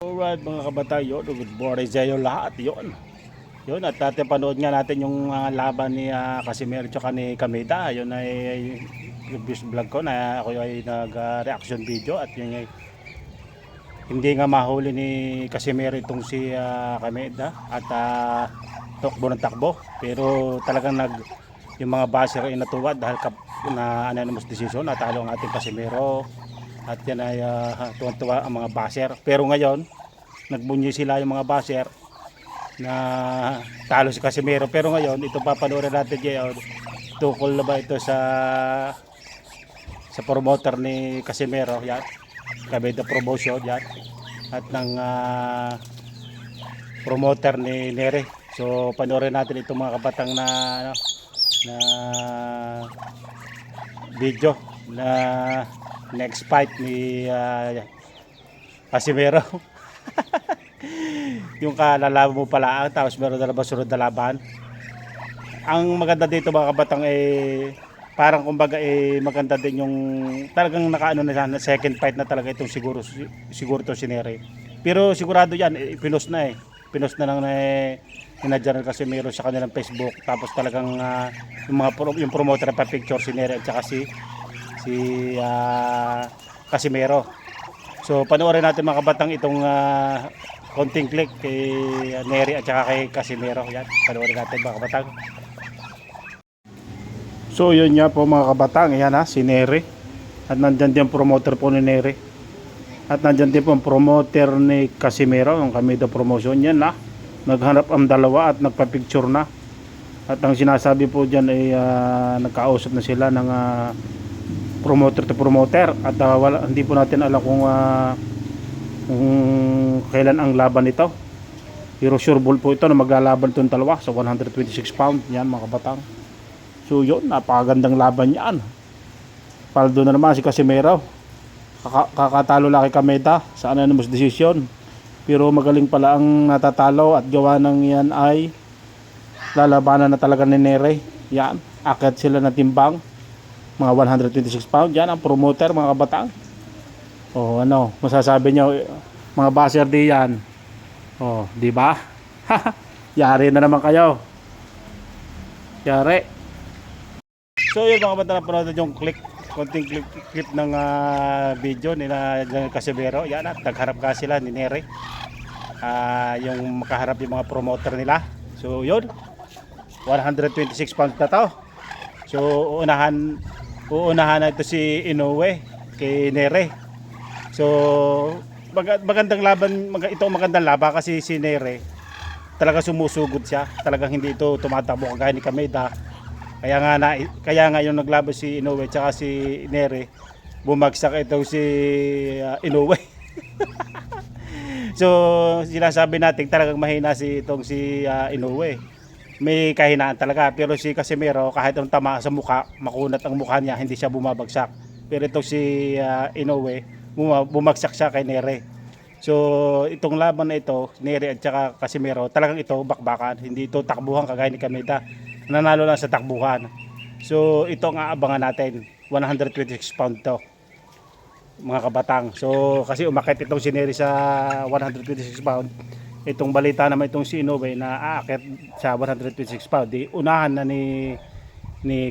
Alright mga kabatay, yun, good morning sa iyo lahat, yun. Yun, at natin panood nga natin yung laban ni Casimero tsaka ni Kameda. Yun ay previous vlog ko na ako ay nag-reaction video at yun ay hindi nga mahuli ni Casimero itong si Kameda at takbo ng takbo. Pero talagang yung mga basher ay natuwa dahil na anonymous decision natalo ang ating Casimero. At yan ay tuwan-tuwa ang mga basher. Pero ngayon, nagbunyi sila yung mga basher na talo si Casimero. Pero ngayon, ito papanoorin natin ngayon. Tukol na ba ito sa promoter ni Casimero? Yan. Kameda Promotion. Yan. At ng promoter ni Nere. So, panoorin natin itong mga kabatang na video na next fight ni Casimero. Yung kalalaban mo pala tapos meron na ba sunod na laban. Ang maganda dito mga kabatang parang kumbaga maganda din yung talagang nakaano na second fight na talaga itong siguro to si Nere. Pero sigurado yan pinost na pinost na lang na General Casimero sa kanilang Facebook. Tapos talagang yung promoter pa picture si Nere at saka si Casimero. So panoorin natin mga kabatang itong konting click kay Neri at saka kay Casimero. Yan, panoorin natin mga kabatang. So yun nga po mga kabatang, yan si Neri. At nandyan din ang promoter po ni Neri. At nandyan din po ang promoter ni Casimero, ang Kameda Promotion. Yan naghanap ang dalawa at nagpa-picture na. At ang sinasabi po dyan ay nagkausap na sila ng promoter to promoter at hindi po natin alam kung kailan ang laban nito. Pero sure ball po ito na maglalaban itong dalawa sa 126 pound. Yan mga kabatang. So yun, napakagandang laban yan. Paldo na naman si Casimero. Kakatalo lang kay Kameda sa anonymous decision. Pero magaling pala ang natatalo at gawa ng yan ay lalabanan na talaga ni Nere. Yan, akit sila na timbang. Mga 126 pound. Yan ang promoter mga kabatang. Oh, ano masasabi niyo mga basher di yan? Oh, di ba? Yari na naman kayo. Yari. So yun mga kabatang, napanood yung konting clip ng video nila Casimero. Yan nagharap ka sila ni Nere. Yung makaharap yung mga promoter nila. So yun. 126 pounds na to. So uunahan na ito si Inoue kay Nere. So magandang laban, magandang laban kasi si Nere talaga sumusugod siya. Talagang hindi ito tumatakbo kagaya ni Kameda. Kaya nga yung naglaban si Inoue tsaka si Nere, bumagsak ito si Inoue. So sinasabi natin talagang mahina si Inoue. May kahinaan talaga, pero si Casimero kahit ang tama sa mukha, makunat ang mukha niya, hindi siya bumabagsak. Pero itong si Inoue, bumagsak siya kay Nere. So itong laban na ito, Nere at saka Casimero, talagang ito bakbakan, hindi ito takbuhan kagaya ni Kameda. Nanalo lang sa takbuhan. So ito ang aabangan natin, 126 pound to mga kabatang. So kasi umakit itong si Nere sa 126 pound. Itong balita naman itong si Inoue na aakyat sa 126 pound, unahan na ni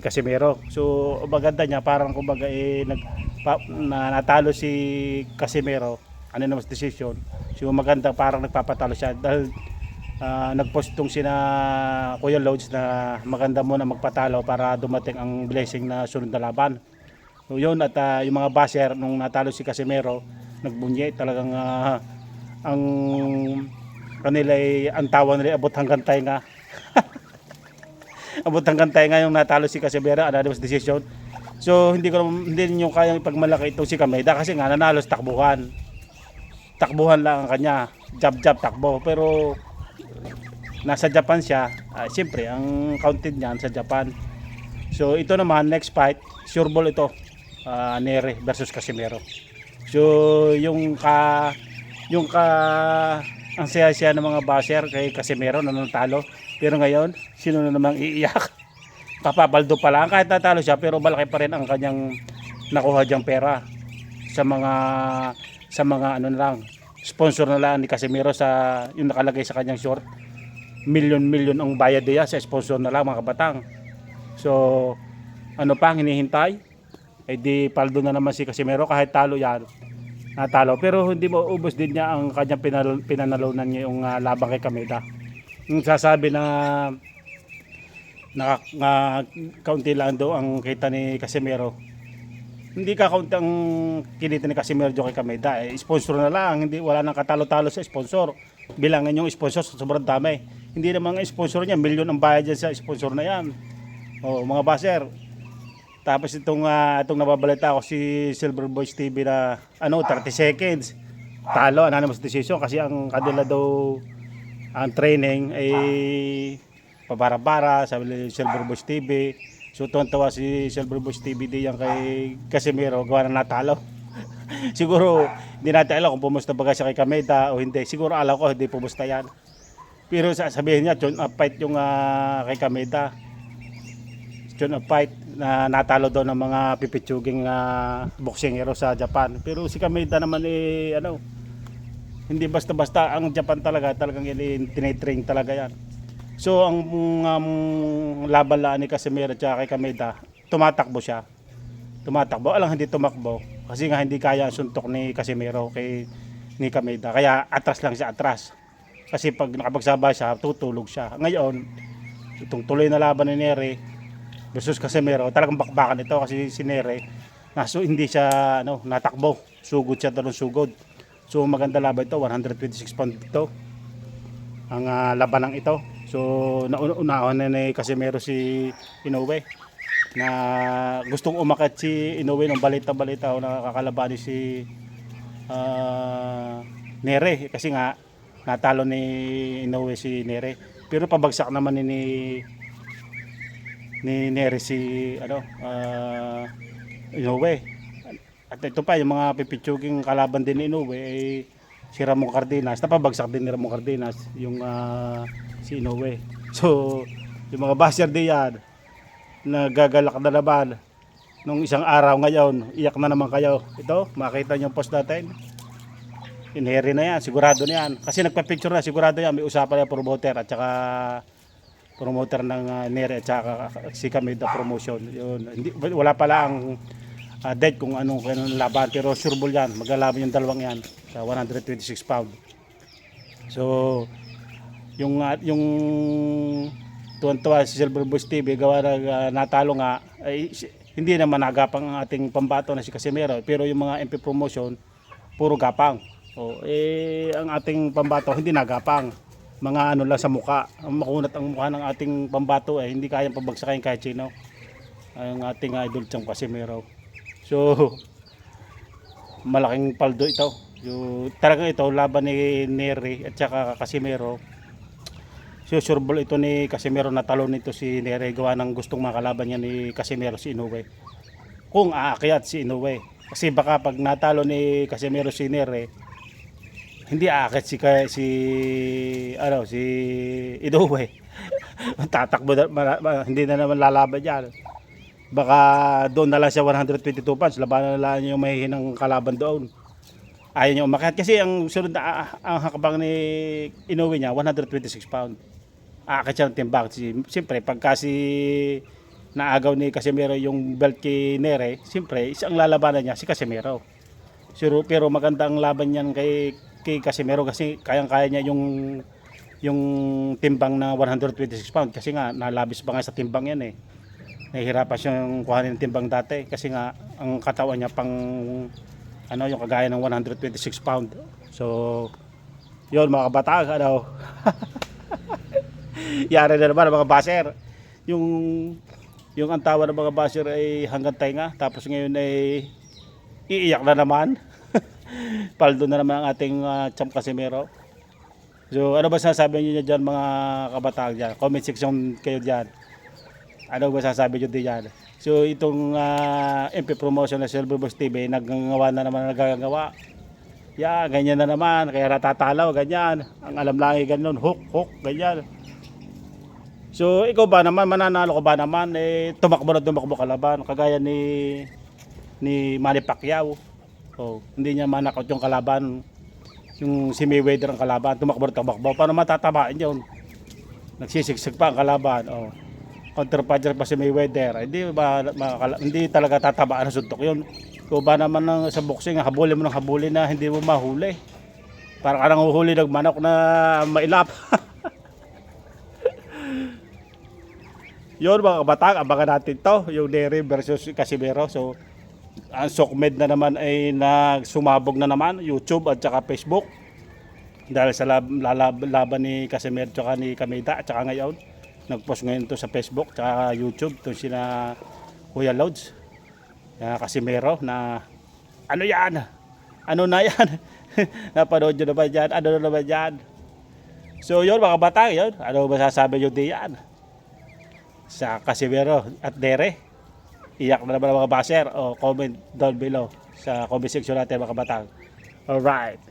Casimero. So maganda niya, parang kumbaga natalo si Casimero, anonymous decision. So maganda, parang nagpapatalo siya dahil nagpost tong sina Kuya Loads na maganda muna magpatalo para dumating ang blessing na sunod na laban. So yun, at yung mga basher nung natalo si Casimero, nagbunyi talagang ang kanila ang tawa nila abot hanggang tainga. Abot hanggang tainga yung natalo si Casimero, anonymous decision. So hindi niyo kayang ipagmalaki itong si Kameda kasi nga nanalo sa takbuhan. Takbuhan lang ang kanya, jab takbo. Pero nasa Japan siya, siyempre ang counted niyan sa Japan. So ito naman next fight, sure ball ito, Nere versus Casimero. So ang saya-saya ng mga basher kay Casimero na natalo. Pero ngayon, sino na namang iiyak? Kapapaldo pa lang kahit natalo siya, pero malaki pa rin ang kanyang nakuha diyang pera sa mga ano lang, sponsor na lang ni Casimero sa yung nakalagay sa kanyang short. Milyon ang bayad niya sa sponsor na lang mga kabatang. So ano pa ang hinihintay? Eh di paldo na naman si Casimero kahit talo yan. Natalo pero hindi mo ubos din niya ang kanyang pinanalunan niya yung laban kay Kameda. Yung sasabi na kaunti lang daw ang kita ni Casimero. Hindi ka kaunti ang kinita ni Casimero kay Kameda. Sponsor na lang, hindi wala nang katalo-talo sa sponsor. Bilangan yung sponsor sobrang dami. Hindi naman ang sponsor niya, milyon ang bayad dyan sa sponsor na yan. Oh, mga baser. Tapos itong nababalita ko si Silver Boys TV na 30 seconds. Talo, anonymous decision kasi ang kanila daw ang training ay pabara-bara, sabi ni Silver Boys TV. So tuwan-tuwa si Silver Boys TV di yan kay Casimero, gawa na natalo. Siguro hindi natin alam kung pumusta ba siya kay Kameda o hindi. Siguro alam ko hindi pumusta yan. Pero sabihin niya, join up fight yung kay Kameda. Join up fight na natalo daw ng mga pipitsuging boksingero sa Japan. Pero si Kameda naman hindi basta-basta ang Japan talagang tinitrain talaga yan. So ang laban ni Casimero at kay Kameda, tumatakbo siya. Tumatakbo, alang hindi tumakbo kasi nga hindi kaya suntok ni Casimero ni Kameda. Kaya atras lang siya, atras. Kasi pag nakapagsaba siya, tutulog siya. Ngayon, itong tuloy na laban ni Nere versus Casimero, talagang bakbakan ito kasi si Nere hindi siya natakbo. Sugod siya, talong sugod. So maganda laban ito, 126 pound ito. Ang labanang ito. So nauna na ni Casimero si Inoue na gustong umakyat si Inoue ng balita-balita o nakakalaban si Nere kasi nga natalo ni Inoue si Nere. Pero pabagsak naman ni Nere si Inoue. At ito pa yung mga pipitsuging kalaban din ni Inoue ay si Ramon Cardenas. Napabagsak din ni Ramon Cardenas yung si Inoue. So yung mga basher diyan nagagalak na naman nung isang araw ngayon, iyak na naman kayo. Ito, makita niyo yung post natin. Inheri na yan, sigurado na yan. Kasi nagpa-picture na, sigurado yan. May usapan na promoter at saka promoter ng Nere at saka si Kameda promotion. Yun. Wala pala ang date kung anong laban. Pero sure ball yan, maglalaban yung dalawang yan sa 126 pound. So, yung tuwan-tuwa si Silver Boys TV gawa na natalo nga ay hindi naman nagapang ang ating pambato na si Casimero, pero yung mga MP promotion puro gapang. Ang ating pambato hindi nagapang, mga lang sa muka. Ang makunat ang mukha ng ating pambato hindi kayang pabagsakain kahit sino, ang ating idol siyang Casimero. So malaking paldo ito. Talagang ito laban ni Nere at saka Casimero. Susurbol ito ni Casimero na talo nito si Nere gawa ng gustong makalaban niya ni Casimero si Inoue. Kung aakyat si Inoue. Kasi baka pag natalo ni Casimero si Nere, hindi aakyat si Inoue. Tatakbo hindi na naman lalaban diyan. Baka doon na lang siya 122 pounds, labanan na lang yung mahihinang kalaban doon. Ayaw niya umakyat kasi ang sunod na ang hakbang ni Inoue niya 126 pounds. Aakyat siya ng timbang. Siyempre pagka naagaw ni Casimero yung belt kay Nere, siyempre isang lalabanan niya si Casimero. Pero maganda ang laban niyan kay Casimero kasi kayang-kaya niya yung timbang na 126 pounds kasi nga nalabis pa nga sa timbang yan Nahihirapan siyang kuhanin ng timbang dati kasi nga ang katawan niya pang yung kagaya ng 126 pound. So yun mga kabataan yari na naman mga baser. Yung ang tawa ng mga baser ay hanggang tainga, tapos ngayon ay iiyak na naman. Paldo na naman ang ating champ Casimero. So ano ba sasabi niyo dyan mga kabataan dyan? Comment section kayo dyan. Ano ba sasabi niyo dyan? So itong MP promotion na Silver Boys TV nagagawa na naman nagagawa. Ganyan na naman, kaya natatalaw, ganyan. Ang alam lang ay ganun, hook, ganyan. So ikaw ba naman, mananalo ka ba naman? Tumakbo kalaban, kagaya ni Manny Pacquiao. Hindi niya manakot yung kalaban. Yung si Mayweather ang kalaban, tumakbo. Paano matatamaan yun? Nagsisiksik pa ang kalaban. Oh. Counter-puncher pa si Mayweather. Hindi talaga tatabaan ng suntok yun. Kung ba naman sa boxing, habulin mo ng habulin na hindi mo mahuli. Parang ka nang uhuli ng manok na mailap. Yun mga kabatang, abangan natin to. Yung Nery versus Casimero. So, ang Sokmed na naman ay nagsumabog na naman. YouTube at saka Facebook. Dahil sa laban ni Casimero at ni Kameda. At saka ngayon, nagpost ngayon to sa Facebook at saka YouTube. Ito sina Kuya Lods. Casimero na ano yan? Ano na yan? Napanood nyo naman yan? Ano na naman yan? So yun mga batang yun. Ano masasabi nyo diyan? Sa Casimero at Dere. Iyak na naman ang mga baser. O comment down below sa comment section natin mga batang. Alright.